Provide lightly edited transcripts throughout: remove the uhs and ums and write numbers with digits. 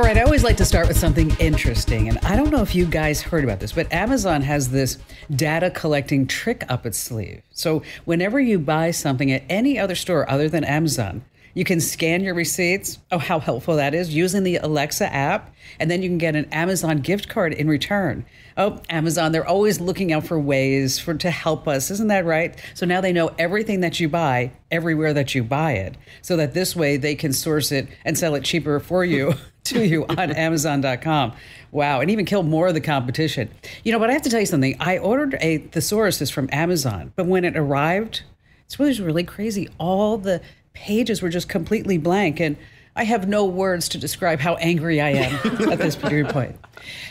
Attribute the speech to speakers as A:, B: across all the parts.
A: All right, I always like to start with something interesting. And I don't know if you guys heard about this, but Amazon has this data collecting trick up its sleeve. So whenever you buy something at any other store other than Amazon, you can scan your receipts. Oh, how helpful that is, using the Alexa app. And then you can get an Amazon gift card in return. Oh, Amazon, they're always looking out for ways to help us. Isn't that right? So now they know everything that you buy, everywhere that you buy it, so that this way they can source it and sell it cheaper for you to you on Amazon.com. Wow. And even kill more of the competition. You know, but I have to tell you something. I ordered a thesaurus from Amazon, but when it arrived, it was really crazy. All the pages were just completely blank, and I have no words to describe how angry I am at this particular point.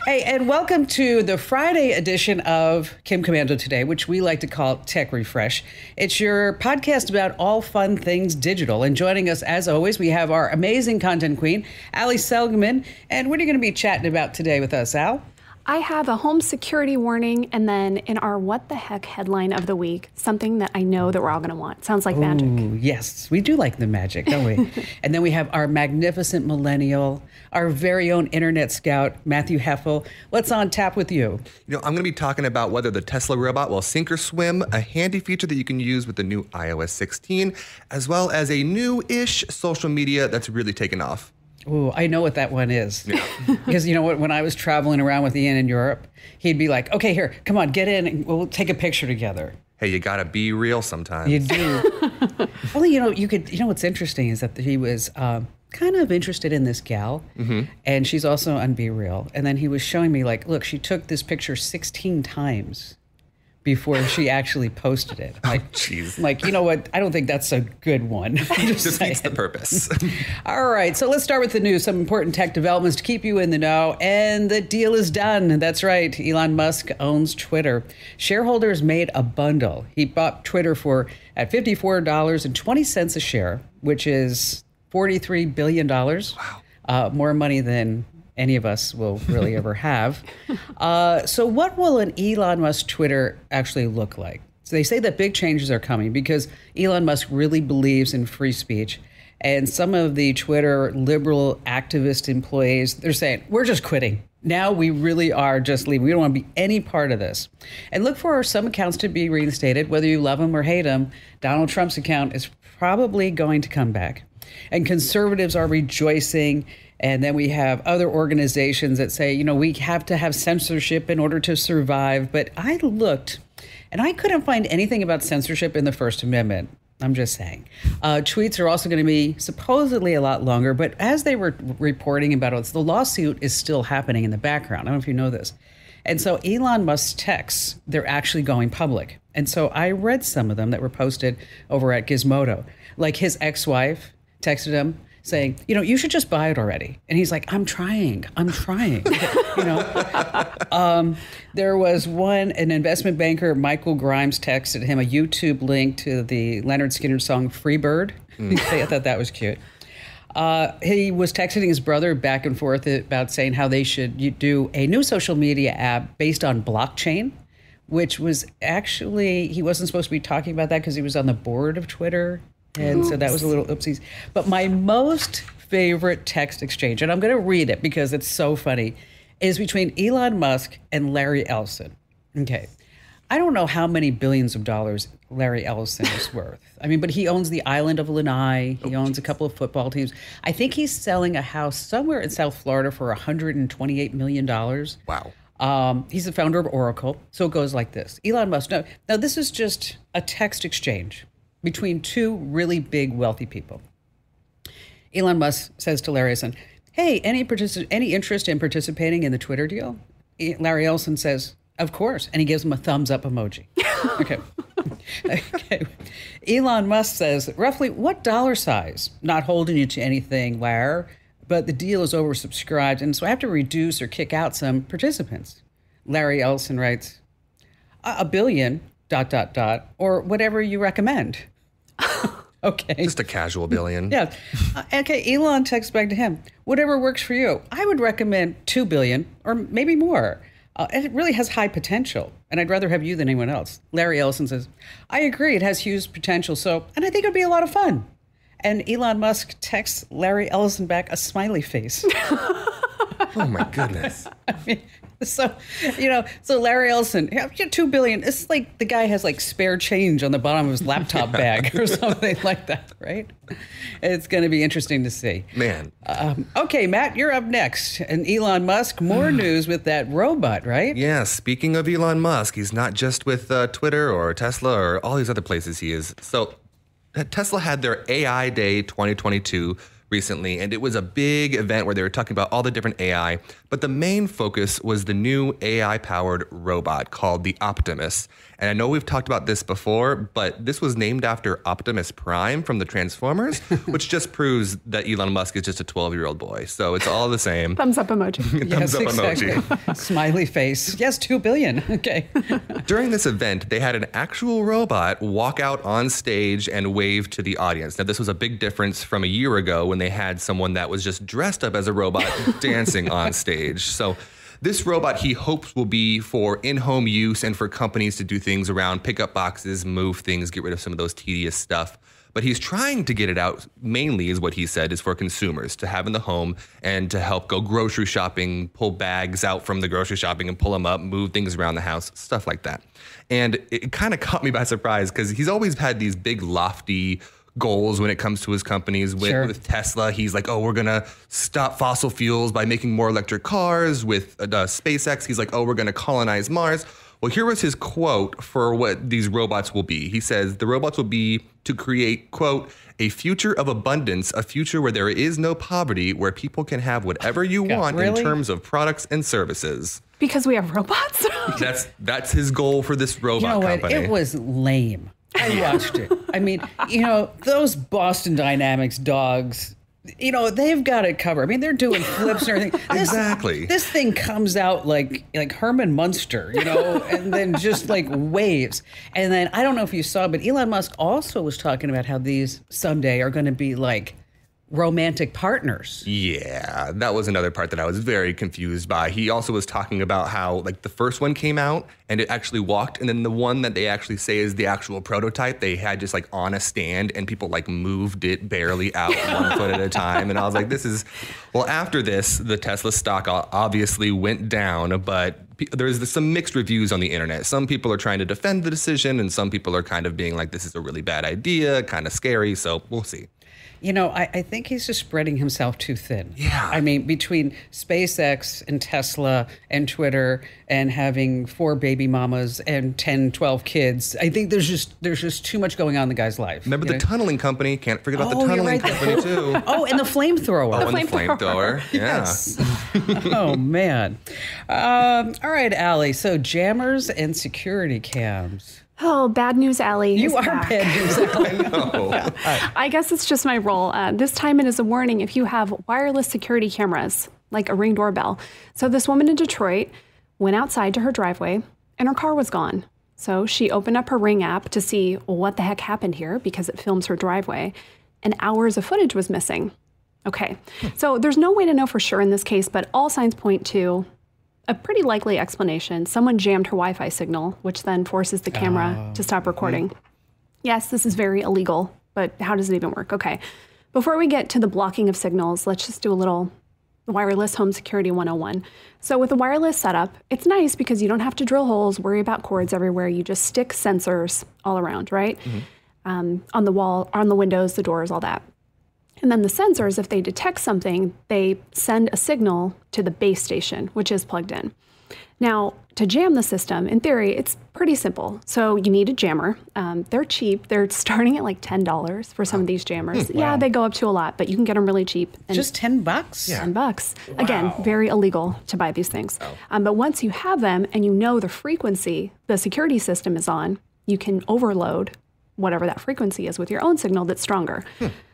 A: Hey, and welcome to the Friday edition of Komando Today, which we like to call Tech Refresh. It's your podcast about all fun things digital. And joining us, as always, we have our amazing content queen, Ali Seligman. And what are you going to be chatting about today with us, Al?
B: I have a home security warning, and then in our What the Heck headline of the week, something that I know that we're all going to want. Sounds like magic.
A: Yes, we do like the magic, don't we? And then we have our magnificent millennial, our very own internet scout, Matthew Heffel. What's on tap with you?
C: You know, I'm going to be talking about whether the Tesla robot will sink or swim, a handy feature that you can use with the new iOS 16, as well as a new-ish social media that's really taken off.
A: Oh, I know what that one is. Yeah. Because you know what, when I was traveling around with Ian in Europe, he'd be like, okay, here, come on, get in, and we'll take a picture together.
C: Hey, you gotta be real sometimes.
A: You do. Well, you know, what's interesting is that he was kind of interested in this gal, and she's also on Be Real. And then he was showing me, like, look, she took this picture 16 times before she actually posted it. Like,
C: jeez.
A: Like, you know what? I don't think that's a good one.
C: Defeats the purpose.
A: All right, so let's start with the news. Some important tech developments to keep you in the know. And the deal is done. That's right. Elon Musk owns Twitter. Shareholders made a bundle. He bought Twitter at $54.20 a share, which is $43 billion. Wow. More money than any of us will really ever have. So what will an Elon Musk Twitter actually look like? So they say that big changes are coming because Elon Musk really believes in free speech. And some of the Twitter liberal activist employees, they're saying, we're just quitting. Now we really are just leaving. We don't want to be any part of this. And look for some accounts to be reinstated, whether you love them or hate them. Donald Trump's account is probably going to come back. And conservatives are rejoicing. And then we have other organizations that say, you know, we have to have censorship in order to survive. But I looked, and I couldn't find anything about censorship in the First Amendment. I'm just saying. Tweets are also going to be supposedly a lot longer. But as they were reporting about it, the lawsuit is still happening in the background. I don't know if you know this. And so Elon Musk's texts, they're actually going public. And so I read some of them that were posted over at Gizmodo. Like his ex-wife texted him saying, you know, you should just buy it already. And he's like, I'm trying. You know, there was an investment banker, Michael Grimes, texted him a YouTube link to the Leonard Skinner song Freebird. I thought that was cute. He was texting his brother back and forth about saying how they should do a new social media app based on blockchain, which was actually, he wasn't supposed to be talking about that because he was on the board of Twitter. And so that was a little oopsies. But my most favorite text exchange, and I'm going to read it because it's so funny, is between Elon Musk and Larry Ellison. Okay. I don't know how many billions of dollars Larry Ellison is worth. I mean, but he owns the island of Lanai. He owns a couple of football teams. I think he's selling a house somewhere in South Florida for $128 million.
C: Wow.
A: He's the founder of Oracle. So it goes like this. Elon Musk. Now this is just a text exchange between two really big wealthy people. Elon Musk says to Larry Ellison, hey, any interest in participating in the Twitter deal? Larry Ellison says, of course. And he gives him a thumbs up emoji. Okay. Okay. Elon Musk says, roughly what dollar size? Not holding you to anything, Larry, but the deal is oversubscribed, and so I have to reduce or kick out some participants. Larry Ellison writes, $1 billion, ... or whatever you recommend. Okay.
C: Just a casual billion.
A: Yeah. Okay, Elon texts back to him, whatever works for you. I would recommend $2 billion or maybe more. It really has high potential, and I'd rather have you than anyone else. Larry Ellison says, I agree, it has huge potential, and I think it'd be a lot of fun. And Elon Musk texts Larry Ellison back a smiley face.
C: Oh my goodness.
A: I mean, so Larry Ellison, $2 billion. It's like the guy has like spare change on the bottom of his laptop bag or something like that, right? It's going to be interesting to see.
C: Man.
A: Okay, Matt, you're up next. And Elon Musk, more news with that robot, right?
C: Yeah, speaking of Elon Musk, he's not just with Twitter or Tesla or all these other places he is. So Tesla had their AI Day 2022 recently, and it was a big event where they were talking about all the different AI, but the main focus was the new AI-powered robot called the Optimus. And I know we've talked about this before, but this was named after Optimus Prime from the Transformers, which just proves that Elon Musk is just a 12-year-old boy. So it's all the same.
B: Thumbs up emoji.
C: Thumbs up
A: exactly.
C: emoji.
A: Smiley face. Yes, $2 billion. Okay.
C: During this event, they had an actual robot walk out on stage and wave to the audience. Now, this was a big difference from a year ago when they had someone that was just dressed up as a robot dancing on stage. So this robot, he hopes, will be for in-home use and for companies to do things around pickup boxes, move things, get rid of some of those tedious stuff. But he's trying to get it out, mainly is what he said, is for consumers to have in the home and to help go grocery shopping, pull bags out from the grocery shopping and pull them up, move things around the house, stuff like that. And it kind of caught me by surprise because he's always had these big lofty goals when it comes to his companies. With Tesla, he's like, oh, we're going to stop fossil fuels by making more electric cars. With SpaceX, he's like, oh, we're going to colonize Mars. Well, here was his quote for what these robots will be. He says, the robots will be to create, quote, a future of abundance, a future where there is no poverty, where people can have whatever you want in terms of products and services.
B: Because we have robots?
C: That's his goal for this robot company.
A: It was lame. I watched it. I mean, those Boston Dynamics dogs, they've got it covered. I mean, they're doing flips and everything.
C: Exactly.
A: This thing comes out like Herman Munster, and then just like waves. And then I don't know if you saw, but Elon Musk also was talking about how these someday are going to be like romantic partners.
C: Yeah, that was another part that I was very confused by. He also was talking about how like the first one came out and it actually walked, and then the one that they actually say is the actual prototype, they had just like on a stand and people like moved it barely out 1 foot at a time. And I was like, after this, the Tesla stock obviously went down, but there's some mixed reviews on the internet. Some people are trying to defend the decision and some people are kind of being like, this is a really bad idea, kind of scary. So we'll see.
A: I think he's just spreading himself too thin.
C: Yeah.
A: I mean, between SpaceX and Tesla and Twitter and having 4 baby mamas and 10, 12 kids, I think there's just too much going on in the guy's life.
C: Remember the tunneling company? Can't forget about the tunneling company too.
A: Oh, and the flamethrower.
C: Oh, and the flamethrower. Yeah.
A: Yes. Oh, man. All right, Allie. So jammers and security cams.
B: Oh, bad news, Allie.
A: You are
B: back.
A: bad news, Allie.
B: I guess it's just my role. This time it is a warning if you have wireless security cameras, like a Ring doorbell. So this woman in Detroit went outside to her driveway and her car was gone. So she opened up her Ring app to see what the heck happened here because it films her driveway, and hours of footage was missing. Okay, so there's no way to know for sure in this case, but all signs point to a pretty likely explanation. Someone jammed her Wi-Fi signal, which then forces the camera to stop recording. Yes, this is very illegal, but how does it even work? Okay, before we get to the blocking of signals, let's just do a little wireless home security 101. So with a wireless setup, it's nice because you don't have to drill holes, worry about cords everywhere. You just stick sensors all around, right? On the wall, on the windows, the doors, all that. And then the sensors, if they detect something, they send a signal to the base station, which is plugged in. Now, to jam the system, in theory, it's pretty simple. So you need a jammer. They're cheap. They're starting at like $10 for some of these jammers. Yeah, they go up to a lot, but you can get them really cheap. And
A: just $10?
C: Yeah.
B: $10. Wow. Again, very illegal to buy these things. But once you have them and you know the frequency the security system is on, you can overload whatever that frequency is with your own signal that's stronger.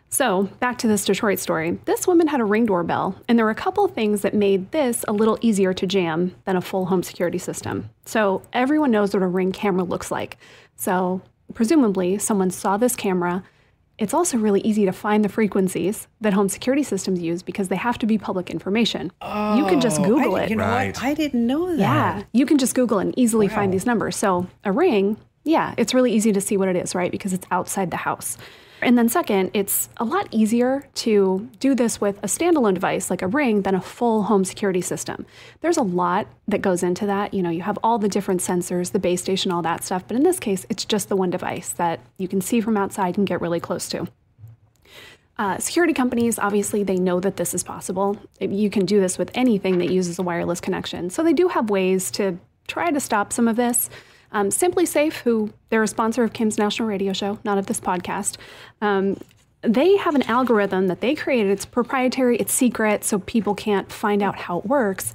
B: So back to this Detroit story. This woman had a Ring doorbell, and there were a couple of things that made this a little easier to jam than a full home security system. So everyone knows what a Ring camera looks like. So presumably someone saw this camera. It's also really easy to find the frequencies that home security systems use because they have to be public information. You can just Google it.
A: You know what? I didn't know that.
B: Yeah, you can just Google and easily find these numbers. So a Ring, yeah, it's really easy to see what it is, right? Because it's outside the house. And then second, it's a lot easier to do this with a standalone device like a Ring than a full home security system. There's a lot that goes into that. You know, you have all the different sensors, the base station, all that stuff. But in this case, it's just the one device that you can see from outside and get really close to. Security companies, obviously, they know that this is possible. You can do this with anything that uses a wireless connection. So they do have ways to try to stop some of this. Simply Safe, who they're a sponsor of Kim's National Radio Show, not of this podcast, they have an algorithm that they created. It's proprietary, it's secret, so people can't find out how it works,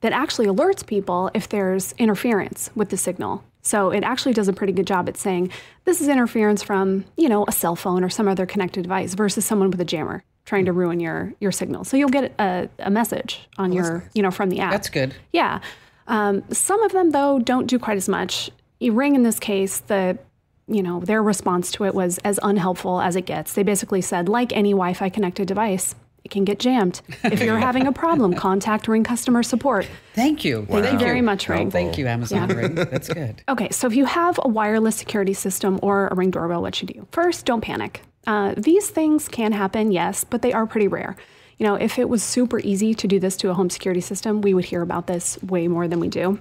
B: that actually alerts people if there's interference with the signal. So it actually does a pretty good job at saying, this is interference from, you know, a cell phone or some other connected device versus someone with a jammer trying to ruin your signal. So you'll get a message on nice. You know, from the app.
A: That's good.
B: Yeah. Some of them, though, don't do quite as much. Ring, in this case, their response to it was as unhelpful as it gets. They basically said, like any Wi-Fi connected device, it can get jammed. If you're having a problem, contact Ring customer support.
A: Thank you.
B: Thank you very much, Ring.
A: Thank you, Amazon Ring. That's good.
B: Okay, so if you have a wireless security system or a Ring doorbell, what you do? First, don't panic. These things can happen, yes, but they are pretty rare. You know, if it was super easy to do this to a home security system, we would hear about this way more than we do.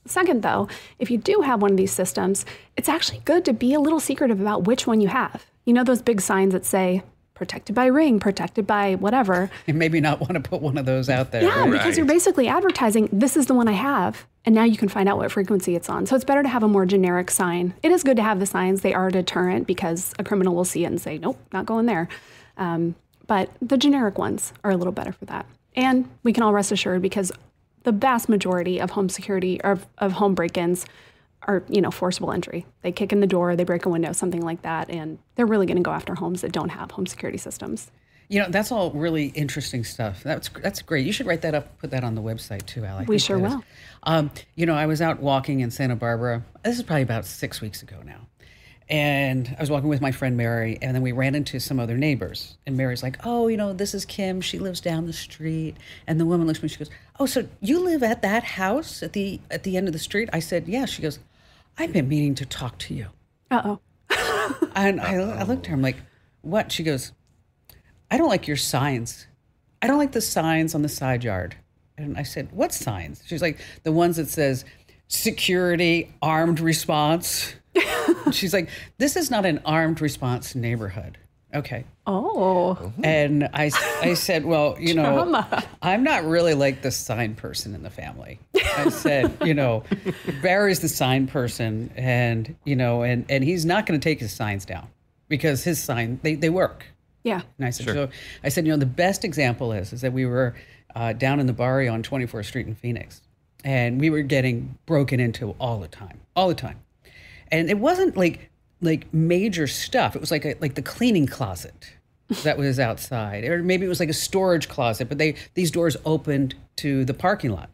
B: Second, though, if you do have one of these systems, it's actually good to be a little secretive about which one you have. You know those big signs that say, protected by Ring, protected by whatever.
A: And maybe not want to put one of those out there.
B: Yeah, because you're basically advertising, this is the one I have, and now you can find out what frequency it's on. So it's better to have a more generic sign. It is good to have the signs. They are a deterrent because a criminal will see it and say, nope, not going there. But the generic ones are a little better for that. And we can all rest assured because the vast majority of home security or of home break-ins are, you know, forcible entry. They kick in the door, they break a window, something like that, and they're really going to go after homes that don't have home security systems.
A: You know, that's all really interesting stuff. That's great. You should write that up, put that on the website too, Al.
B: We sure will.
A: You know, I was out walking in Santa Barbara. This is probably about 6 weeks ago now. And I was walking with my friend Mary, and then we ran into some other neighbors. And Mary's like, oh, you know, this is Kim. She lives down the street. And the woman looks at me, she goes, oh, so you live at that house at the end of the street? I said, yeah. She goes, I've been meaning to talk to you.
B: Uh-oh.
A: And I looked at her, I'm like, what? She goes, I don't like your signs. I don't like the signs on the side yard. And I said, what signs? She's like, the ones that says security, armed response. She's like, this is not an armed response neighborhood. Okay.
B: Oh.
A: And I said, well, you know, I'm not really like the sign person in the family. I said, you know, Barry's the sign person, and, you know, and he's not going to take his signs down because his sign, they work.
B: Yeah.
A: And I said, so I said, you know, the best example is that we were down in the barrio on 24th Street in Phoenix, and we were getting broken into all the time. And it wasn't like major stuff. It was like the cleaning closet that was outside, or maybe it was like a storage closet. But these doors opened to the parking lot,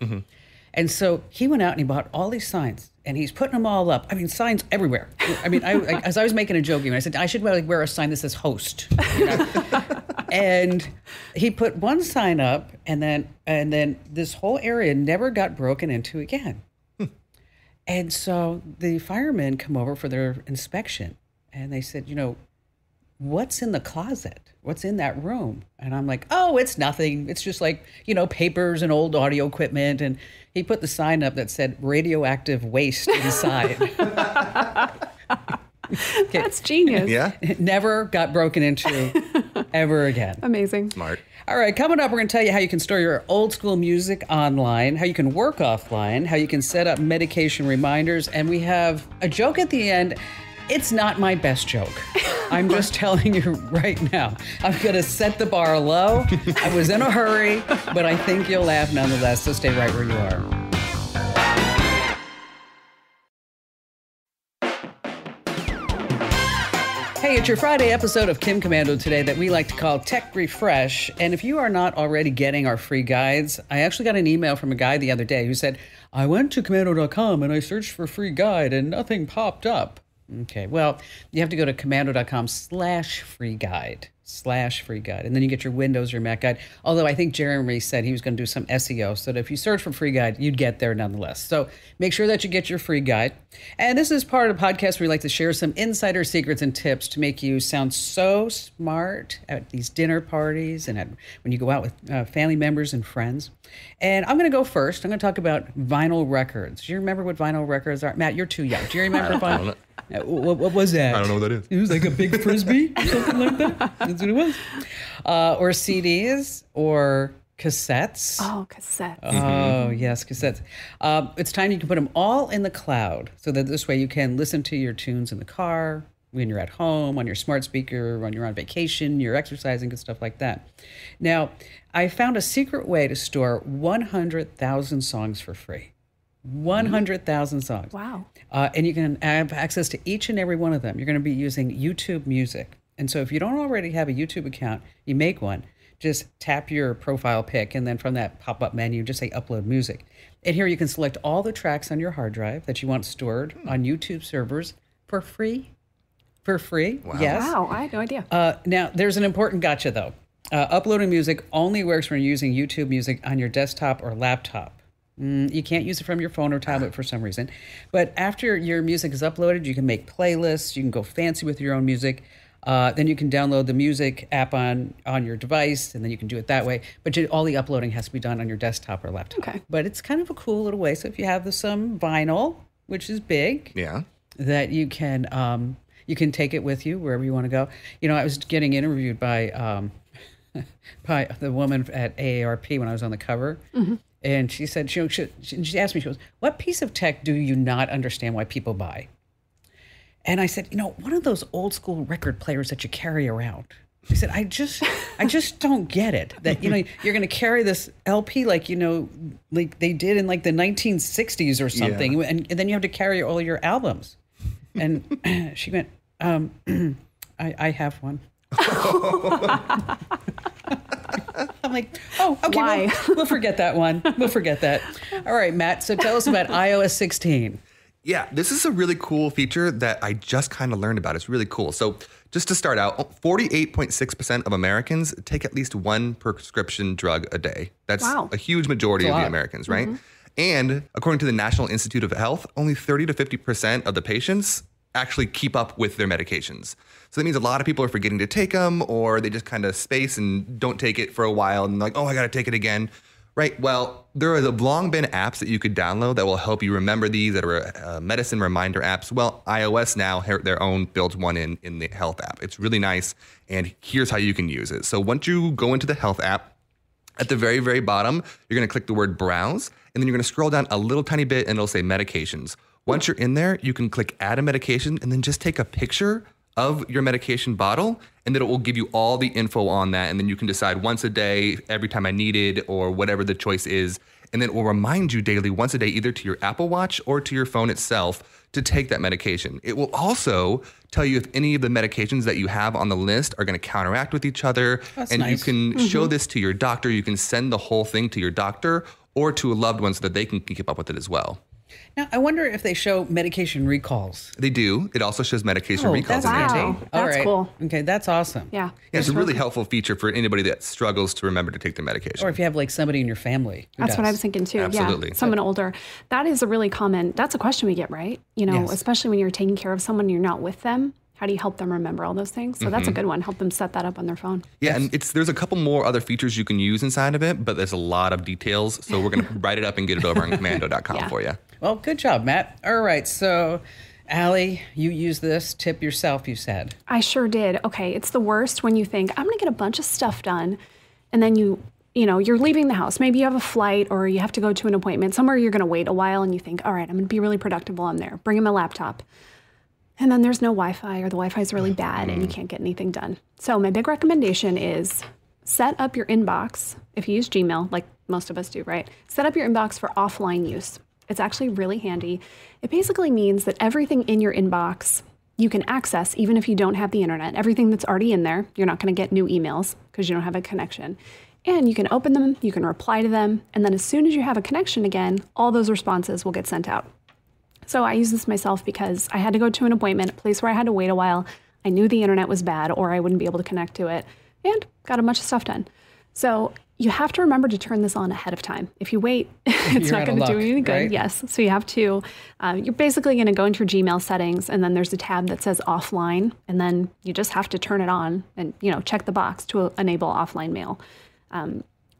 A: and so he went out and he bought all these signs, and he's putting them all up. I mean, signs everywhere. I mean, as I was making a joke, even I said I should wear a sign that says "host," you know? And he put one sign up, and then this whole area never got broken into again. And so the firemen come over for their inspection, and they said, you know, what's in the closet? What's in that room? And I'm like, oh, it's nothing. It's just like, you know, papers and old audio equipment. And he put the sign up that said radioactive waste inside.
B: Okay. That's genius.
C: Yeah.
A: It never got broken into ever again.
B: Amazing.
C: Smart.
A: All right, coming up, we're going to tell you how you can store your old school music online, how you can work offline, how you can set up medication reminders, and we have a joke at the end. It's not my best joke. I'm just telling you right now. I'm going to set the bar low. I was in a hurry, but I think you'll laugh nonetheless, so stay right where you are. Hey, it's your Friday episode of Kim Komando today that we like to call Tech Refresh. And if you are not already getting our free guides, I actually got an email from a guy the other day who said, I went to Komando.com and I searched for free guide and nothing popped up. Okay, well, you have to go to Komando.com/free guide. free guide. And then you get your Windows or Mac guide. Although I think Jeremy said he was going to do some SEO so that if you search for free guide, you'd get there nonetheless. So make sure that you get your free guide. And this is part of the podcast where we like to share some insider secrets and tips to make you sound so smart at these dinner parties and when you go out with family members and friends. And I'm going to go first. I'm going to talk about vinyl records. Do you remember what vinyl records are? Matt, you're too young. Do you remember vinyl? What was that?
C: I don't know what that is.
A: It was like a big Frisbee or something like that. That's what it was. Or CDs or cassettes.
B: Oh, cassettes.
A: Oh, yes, cassettes. It's time you can put them all in the cloud so that this way you can listen to your tunes in the car, when you're at home, on your smart speaker, when you're on vacation, you're exercising and stuff like that. Now, I found a secret way to store 100,000 songs for free. 100,000 songs.
B: Wow.
A: And you can have access to each and every one of them. You're going to be using YouTube Music. And so if you don't already have a YouTube account, you make one. Just tap your profile pic, and then from that pop-up menu, just say Upload Music. And here you can select all the tracks on your hard drive that you want stored on YouTube servers for free. For free,
C: wow.
A: Yes.
B: Wow, I had no idea.
A: Now, there's an important gotcha, though. Uploading music only works when you're using YouTube Music on your desktop or laptop. You can't use it from your phone or tablet for some reason. But after your music is uploaded, you can make playlists. You can go fancy with your own music. Then you can download the music app on your device, and then you can do it that way. But all the uploading has to be done on your desktop or laptop.
B: Okay.
A: But it's kind of a cool little way. So if you have some vinyl, which is big, that you can take it with you wherever you want to go. You know, I was getting interviewed by the woman at AARP when I was on the cover. Mm-hmm. And she said, she asked me, she goes, what piece of tech do you not understand why people buy? And I said, one of those old school record players that you carry around. She said, I just don't get it. That, you're going to carry this LP like they did in like the 1960s or something. Yeah. And then you have to carry all your albums. And she went, I have one. I'm like, oh, okay,
B: Why?
A: We'll forget that one. We'll forget that. All right, Matt, so tell us about iOS 16.
C: Yeah, this is a really cool feature that I just kind of learned about. It's really cool. So just to start out, 48.6% of Americans take at least one prescription drug a day. That's a huge majority of the Americans, right? Mm-hmm. And according to the National Institute of Health, only 30 to 50% of the patients actually keep up with their medications. So that means a lot of people are forgetting to take them, or they just kind of space and don't take it for a while and like, oh, I got to take it again. Right. Well, there have long been apps that you could download that will help you remember these, that are medicine reminder apps. Well, iOS now, their own builds one in the health app. It's really nice. And here's how you can use it. So once you go into the health app, at the very, very bottom, you're going to click the word browse, and then you're going to scroll down a little tiny bit and it'll say medications. Once you're in there, you can click add a medication and then just take a picture of your medication bottle, and then it will give you all the info on that. And then you can decide once a day, every time I need it, or whatever the choice is. And then it will remind you daily, once a day, either to your Apple Watch or to your phone itself, to take that medication. It will also tell you if any of the medications that you have on the list are going to counteract with each other.
A: That's
C: and
A: nice.
C: You can show this to your doctor. You can send the whole thing to your doctor or to a loved one so that they can keep up with it as well.
A: Now, I wonder if they show medication recalls.
C: They do. It also shows medication recalls.
A: That's
C: in there.
A: handy.
B: Wow. That's cool.
A: Okay, that's awesome.
B: Yeah.
C: It's a really helpful feature for anybody that struggles to remember to take their medication.
A: Or if you have like somebody in your family who
B: That's
A: does.
B: what I was thinking too.
C: Absolutely.
B: Yeah, someone older. That is a really common, that's a question we get, right?
A: Yes.
B: Especially when you're taking care of someone and you're not with them. How do you help them remember all those things? So that's a good one. Help them set that up on their phone.
C: Yeah, and there's a couple more other features you can use inside of it, but there's a lot of details. So we're going to write it up and get it over on Komando.com for you.
A: Well, good job, Matt. All right, so Allie, you use this tip yourself, you said.
B: I sure did. Okay, it's the worst when you think, I'm going to get a bunch of stuff done, and then you're leaving the house. Maybe you have a flight or you have to go to an appointment somewhere you're going to wait a while, and you think, all right, I'm going to be really productive while I'm there. Bring in my laptop. And then there's no Wi-Fi, or the Wi-Fi is really bad and you can't get anything done. So my big recommendation is set up your inbox. If you use Gmail, like most of us do, right? Set up your inbox for offline use. It's actually really handy. It basically means that everything in your inbox you can access even if you don't have the internet. Everything that's already in there, you're not going to get new emails because you don't have a connection. And you can open them, you can reply to them, and then as soon as you have a connection again, all those responses will get sent out. So I use this myself because I had to go to an appointment, a place where I had to wait a while. I knew the internet was bad or I wouldn't be able to connect to it, and got a bunch of stuff done. So you have to remember to turn this on ahead of time. If you wait, it's not going to do any good.
A: Right?
B: Yes. So you have to, you're basically going to go into your Gmail settings, and then there's a tab that says offline, and then you just have to turn it on and, check the box to enable offline mail.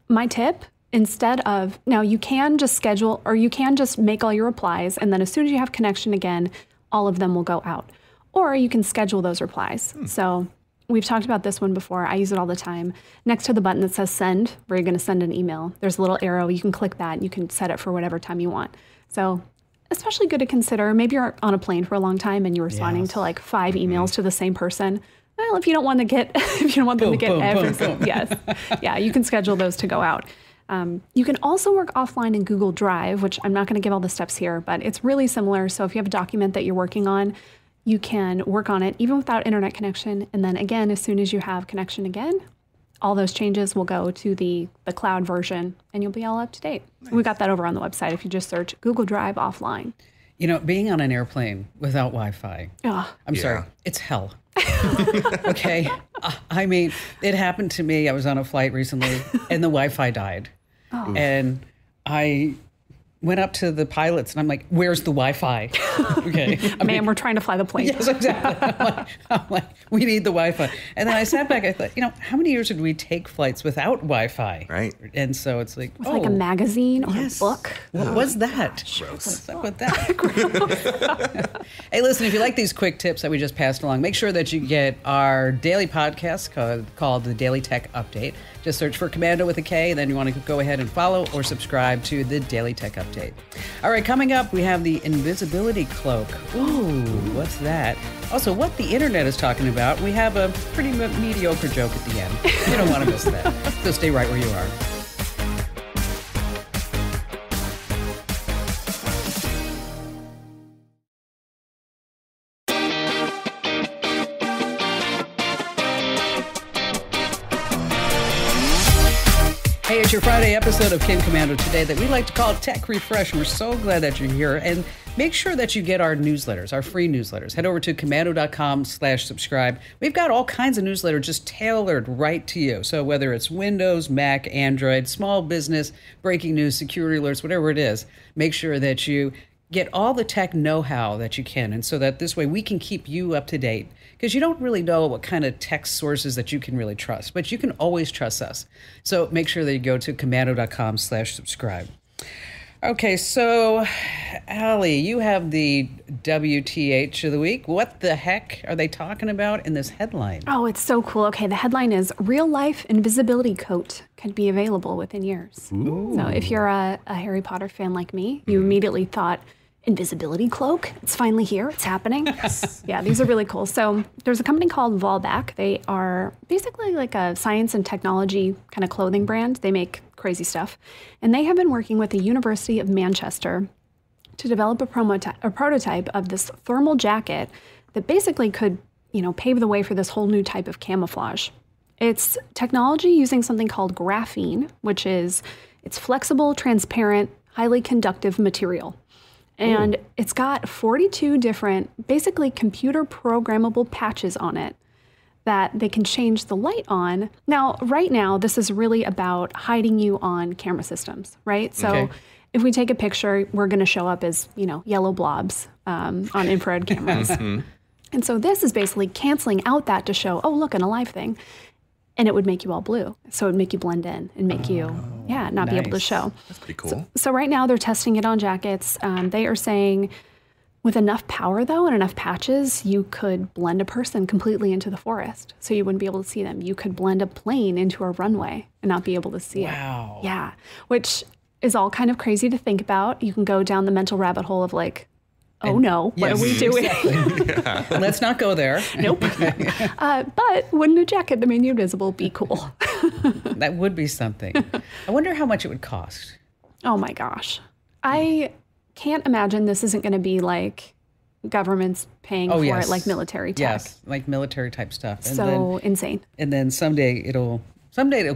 B: My tip, instead of, now you can just schedule, or you can just make all your replies, and then as soon as you have connection again, all of them will go out. Or you can schedule those replies. So we've talked about this one before. I use it all the time. Next to the button that says send, where you're going to send an email, there's a little arrow. You can click that and you can set it for whatever time you want. So especially good to consider. Maybe you're on a plane for a long time and you're responding to like 5 emails to the same person. Well, if you don't want to get, if you don't want them to get everything, yes. Yeah, you can schedule those to go out. You can also work offline in Google Drive, which I'm not going to give all the steps here, but it's really similar. So if you have a document that you're working on, you can work on it even without internet connection. And then again, as soon as you have connection again, all those changes will go to the cloud version and you'll be all up to date. Nice. We got that over on the website if you just search Google Drive offline.
A: Being on an airplane without Wi-Fi, I'm sorry, it's hell. Okay. I mean, it happened to me. I was on a flight recently and the Wi-Fi died. Oh. And I went up to the pilots and I'm like, where's the Wi-Fi? Okay.
B: Ma'am, we're trying to fly the plane.
A: Yes, exactly. I'm like, we need the Wi-Fi. And then I sat back, I thought, how many years did we take flights without Wi-Fi?
C: Right.
A: And so it's like,
B: like a magazine or a book.
A: What was that?
C: Gross.
A: What's up with that? Hey, listen, if you like these quick tips that we just passed along, make sure that you get our daily podcast called the Daily Tech Update. Just search for Komando with a K, and then you want to go ahead and follow or subscribe to the Daily Tech Update. All right, coming up, we have the invisibility cloak. Ooh, what's that? Also, what the internet is talking about. We have a pretty mediocre joke at the end. You don't want to miss that. So stay right where you are. Hey, it's your Friday episode of Komando today that we like to call Tech Refresh, and we're so glad that you're here. And make sure that you get our newsletters, our free newsletters. Head over to komando.com/subscribe. We've got all kinds of newsletters just tailored right to you. So whether it's Windows, Mac, Android, small business, breaking news, security alerts, whatever it is, make sure that you get all the tech know-how that you can, and so that this way we can keep you up to date, because you don't really know what kind of tech sources that you can really trust, but you can always trust us. So make sure that you go to komando.com/subscribe. Okay, so Allie, you have the WTH of the week. What the heck are they talking about in this headline?
B: Oh, it's so cool. Okay, the headline is Real Life Invisibility Coat could be available within years. Ooh. So if you're a Harry Potter fan like me, you immediately thought, invisibility cloak? It's finally here. It's happening. Yes. Yeah, these are really cool. So there's a company called Volback. They are basically like a science and technology kind of clothing brand. They make crazy stuff. And they have been working with the University of Manchester to develop a prototype of this thermal jacket that basically could, pave the way for this whole new type of camouflage. It's technology using something called graphene, which is, it's flexible, transparent, highly conductive material. And it's got 42 different, basically computer programmable patches on it that they can change the light on. Now, right now, this is really about hiding you on camera systems, right? So if we take a picture, we're going to show up as, yellow blobs on infrared cameras. And so this is basically canceling out that to show, oh, look, an alive thing. And it would make you all blue. So it would make you blend in and make you, not be able to show.
C: That's pretty cool.
B: So right now they're testing it on jackets. They are saying with enough power, though, and enough patches, you could blend a person completely into the forest. So you wouldn't be able to see them. You could blend a plane into a runway and not be able to see it.
A: Wow.
B: Yeah. Which is all kind of crazy to think about. You can go down the mental rabbit hole of like, oh no, what are we doing?
A: Exactly. Let's not go there.
B: Nope. But wouldn't a jacket that made you invisible be cool?
A: That would be something. I wonder how much it would cost.
B: Oh my gosh. I can't imagine this isn't going to be like governments paying for it like military tech.
A: Yes, like military type stuff. And
B: so insane.
A: And then someday it'll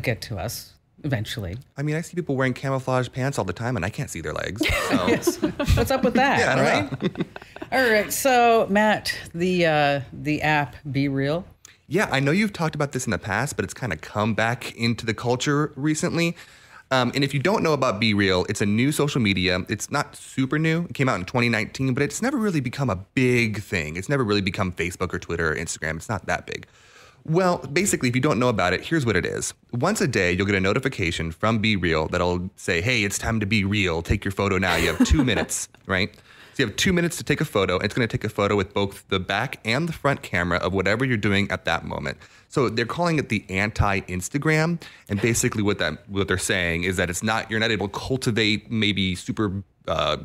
A: get to us. eventually.
C: I mean, I see people wearing camouflage pants all the time, and I can't see their legs. So.
A: Yes. What's up with that?
C: Yeah, I don't
A: right? Know. All right. So, Matt, the app Be Real.
C: Yeah, I know you've talked about this in the past, but it's kind of come back into the culture recently. And if you don't know about Be Real, it's a new social media. It's not super new. It came out in 2019, but it's never really become a big thing. It's never really become Facebook or Twitter or Instagram. It's not that big. Well, basically, if you don't know about it, here's what it is. Once a day, you'll get a notification from Be Real that'll say, hey, it's time to be real. Take your photo now. You have 2 minutes, right? So you have 2 minutes to take a photo. It's going to take a photo with both the back and the front camera of whatever you're doing at that moment. So they're calling it the anti-Instagram. And basically what they're saying is that you're not able to cultivate maybe super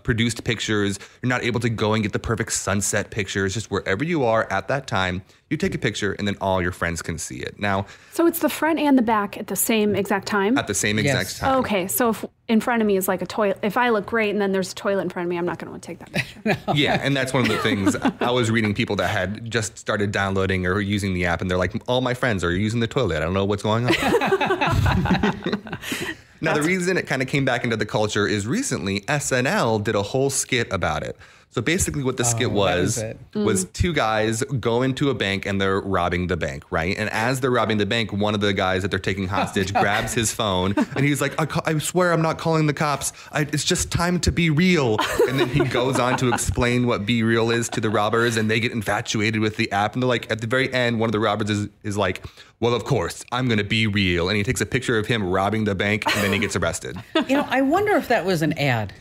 C: produced pictures. You're not able to go and get the perfect sunset pictures. Just wherever you are at that time, you take a picture and then all your friends can see it. Now,
B: so it's the front and the back at the same exact time?
C: At the same exact time.
B: Okay, so if in front of me is like a toilet, if I look great and then there's a toilet in front of me, I'm not going to want to take that picture.
A: No.
C: Yeah, and that's one of the things. I was reading people that had just started downloading or using the app, and they're like, all my friends are using the toilet. I don't know what's going on. Now, the reason it kind of came back into the culture is recently SNL did a whole skit about it. So basically what the skit was two guys go into a bank and they're robbing the bank, right? And as they're robbing the bank, one of the guys that they're taking hostage grabs his phone and he's like, I swear I'm not calling the cops. It's just time to be real. And then he goes on to explain what Be Real is to the robbers, and they get infatuated with the app. And they're like, at the very end, one of the robbers is like, well, of course, I'm going to be real. And he takes a picture of him robbing the bank and then he gets arrested.
A: I wonder if that was an ad.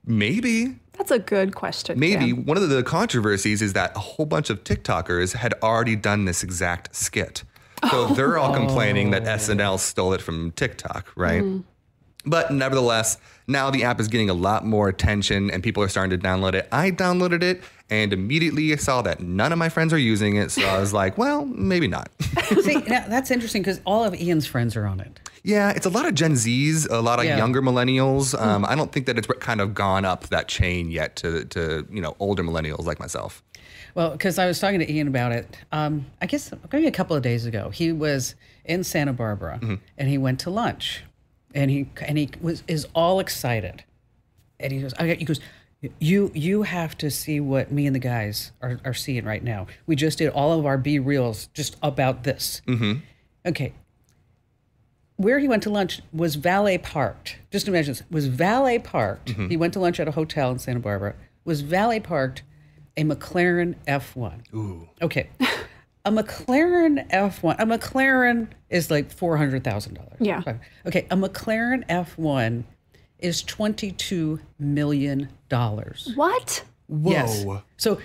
C: Maybe.
B: That's a good question.
C: Maybe.
B: Tim.
C: One of the controversies is that a whole bunch of TikTokers had already done this exact skit. So they're all complaining that SNL stole it from TikTok, right? But nevertheless, now the app is getting a lot more attention and people are starting to download it. I downloaded it and immediately I saw that none of my friends are using it. So I was like, well, maybe not.
A: See, now, that's interesting because all of Ian's friends are on it.
C: Yeah, it's a lot of Gen Zs, a lot of younger millennials. I don't think that it's kind of gone up that chain yet to older millennials like myself.
A: Well, because I was talking to Ian about it, I guess maybe a couple of days ago. He was in Santa Barbara and he went to lunch, and he is all excited, and he goes, you have to see what me and the guys are seeing right now. We just did all of our Be Reals just about this. Okay. Where he went to lunch was valet parked. Just imagine this, was valet parked. He went to lunch at a hotel in Santa Barbara, was valet parked a McLaren F1.
C: Ooh.
A: Okay. A McLaren F1, a McLaren is like $400,000.
B: Yeah.
A: Okay, a McLaren F1 is $22 million.
B: What?
C: Whoa.
A: Yes. So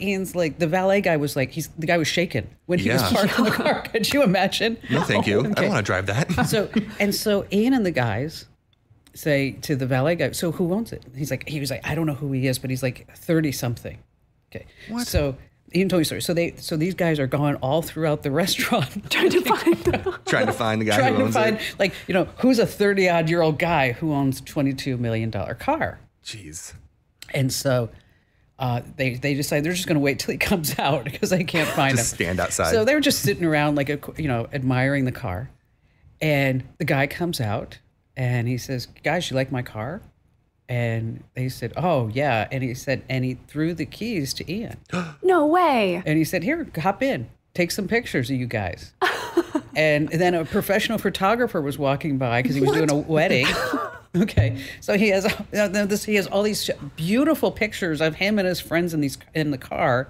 A: Ian's like, the valet guy was like, the guy was shaking when he was parked in the car. Could you imagine?
C: No, thank you.
A: Okay.
C: I don't want to drive that.
A: So Ian and the guys say to the valet guy, so who owns it? He was like, I don't know who he is, but he's like 30 something. Okay.
C: What?
A: So Ian told me a story. So these guys are going all throughout the restaurant
B: Trying to find
C: the guy who owns it.
A: like, who's a 30-odd-year-old guy who owns a $22 million car.
C: Jeez.
A: And so they decide they're just going to wait till he comes out because they can't find him.
C: Just stand outside.
A: So they were just sitting around, like, admiring the car. And the guy comes out and he says, guys, you like my car? And they said, oh, yeah. And he threw the keys to Ian.
B: No way.
A: And he said, here, hop in. Take some pictures of you guys. And then a professional photographer was walking by because he was doing a wedding. Okay, so he has all these beautiful pictures of him and his friends in the car,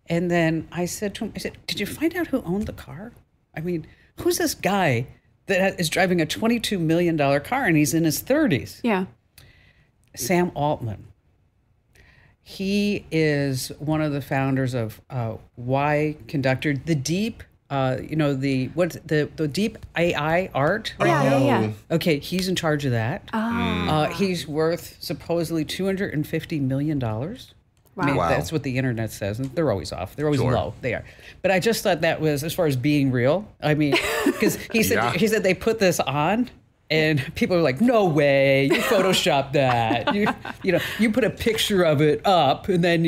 A: and then I said to him, did you find out who owned the car? I mean, who's this guy that is driving a $22 million car and he's in his 30s?
B: Yeah.
A: Sam Altman. He is one of the founders of Y Conductor, the deep. The deep AI art right now?
B: Yeah.
A: Okay, he's in charge of that. He's worth supposedly $250 million. Wow. I mean, that's what the internet says. And they're always off. They're always low. They are. But I just thought that was, as far as being real, I mean, because he said they put this on and people are like, no way, you photoshopped that. You put a picture of it up and then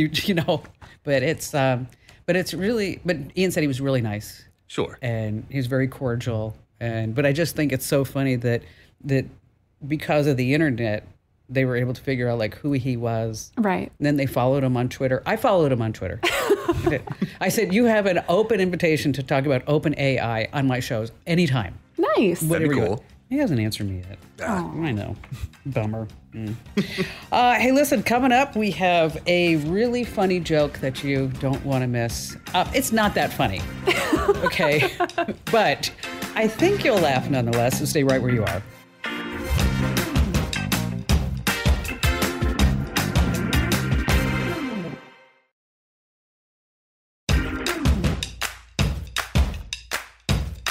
A: but it's really, but Ian said he was really nice.
C: Sure.
A: And he was very cordial. But I just think it's so funny that because of the internet, they were able to figure out like who he was.
B: Right.
A: And then they followed him on Twitter. I followed him on Twitter. I said, you have an open invitation to talk about open AI on my shows anytime.
B: Nice.
C: That'd be
A: Whatever you
C: cool.
A: want. He hasn't answered me yet. I know. Bummer. Hey, listen, coming up, we have a really funny joke that you don't want to miss. It's not that funny. Okay. But I think you'll laugh nonetheless, so stay right where you are.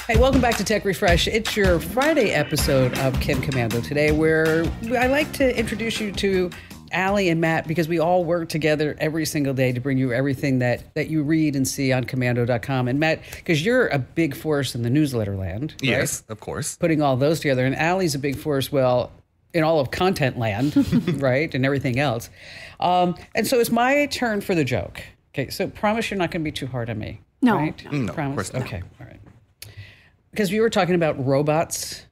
A: Hey, welcome back to Tech Refresh. It's your Friday episode of Kim Komando today, where I like to introduce you to Allie and Matt because we all work together every single day to bring you everything that you read and see on Komando.com. And Matt, because you're a big force in the newsletter land. Right?
C: Yes, of course.
A: Putting all those together. And Allie's a big force, well, in all of content land, right? And everything else. And so it's my turn for the joke. Okay, so promise you're not going to be too hard on me.
B: No.
A: Right?
C: No,
A: Promise?
C: of course not.
A: Okay, all right. Because we were talking about robots,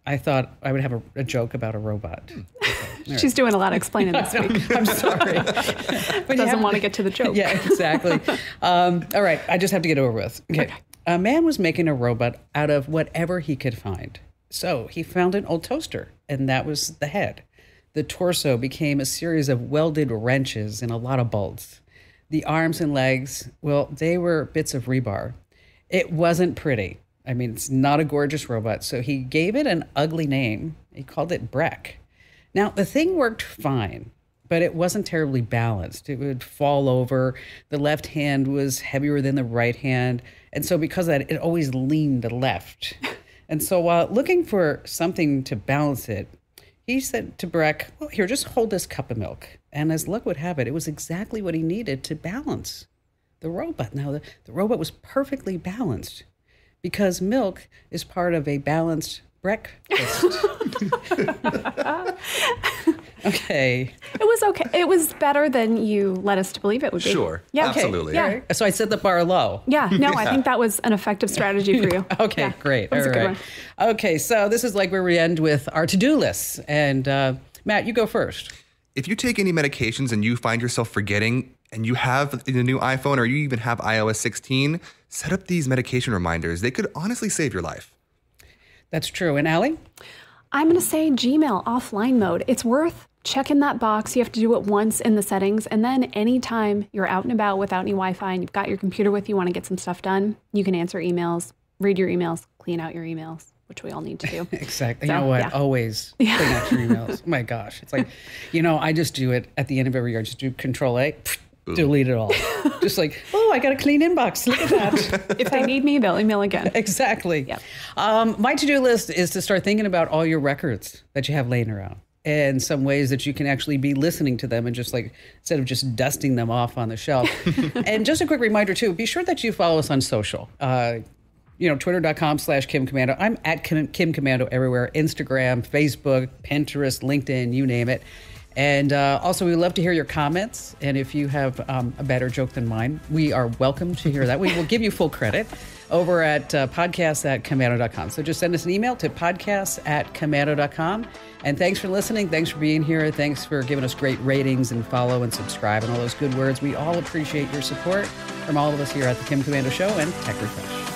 A: I thought I would have a joke about a robot.
B: She's doing a lot of explaining this week.
A: I'm sorry. But
B: Doesn't want to get to the joke.
A: Yeah, exactly. All right, I just have to get over with. Okay. A man was making a robot out of whatever he could find. So he found an old toaster, and that was the head. The torso became a series of welded wrenches and a lot of bolts. The arms and legs, well, they were bits of rebar. It wasn't pretty. I mean, it's not a gorgeous robot, so he gave it an ugly name. He called it Breck. Now, the thing worked fine, but it wasn't terribly balanced. It would fall over. The left hand was heavier than the right hand. And so because of that, it always leaned left. And so while looking for something to balance it, he said to Breck, well, here, just hold this cup of milk. And as luck would have it, it was exactly what he needed to balance the robot. Now, the robot was perfectly balanced, because milk is part of a balanced breakfast. Okay.
B: It was okay. It was better than you led us to believe it would be.
C: Sure.
B: Yeah.
C: Absolutely.
B: Yeah.
A: Right. So I set the bar low.
B: Yeah. No, I think that was an effective strategy for you.
A: Okay,
B: Yeah,
A: great.
B: That was
A: All
B: a good
A: right.
B: one.
A: Okay, so this is like where we end with our to-do lists. And Matt, you go first.
C: If you take any medications and you find yourself forgetting, and you have the new iPhone or you even have iOS 16, set up these medication reminders. They could honestly save your life.
A: That's true. And Allie?
B: I'm going to say Gmail offline mode. It's worth checking that box. You have to do it once in the settings. And then anytime you're out and about without any Wi-Fi and you've got your computer with you, want to get some stuff done, you can answer emails, read your emails, clean out your emails, which we all need to do.
A: Exactly.
B: So,
A: you know what?
B: yeah.
A: Always clean out your emails. Oh my gosh. It's like, I just do it at the end of every year. Just do Control-A. Delete it all. Just like, I got a clean inbox. Look at that.
B: If they need me, they'll email again.
A: Exactly.
B: Yep.
A: My to-do list is to start thinking about all your records that you have laying around and some ways that you can actually be listening to them and just like, instead of just dusting them off on the shelf. And just a quick reminder too, be sure that you follow us on social. Twitter.com/Kim Komando. I'm at Kim Komando everywhere. Instagram, Facebook, Pinterest, LinkedIn, you name it. And also, we love to hear your comments. And if you have a better joke than mine, we are welcome to hear that. We will give you full credit over at podcasts@komando.com. So just send us an email to podcasts@komando.com. And thanks for listening. Thanks for being here. Thanks for giving us great ratings and follow and subscribe and all those good words. We all appreciate your support from all of us here at the Kim Komando Show and Tech Refresh.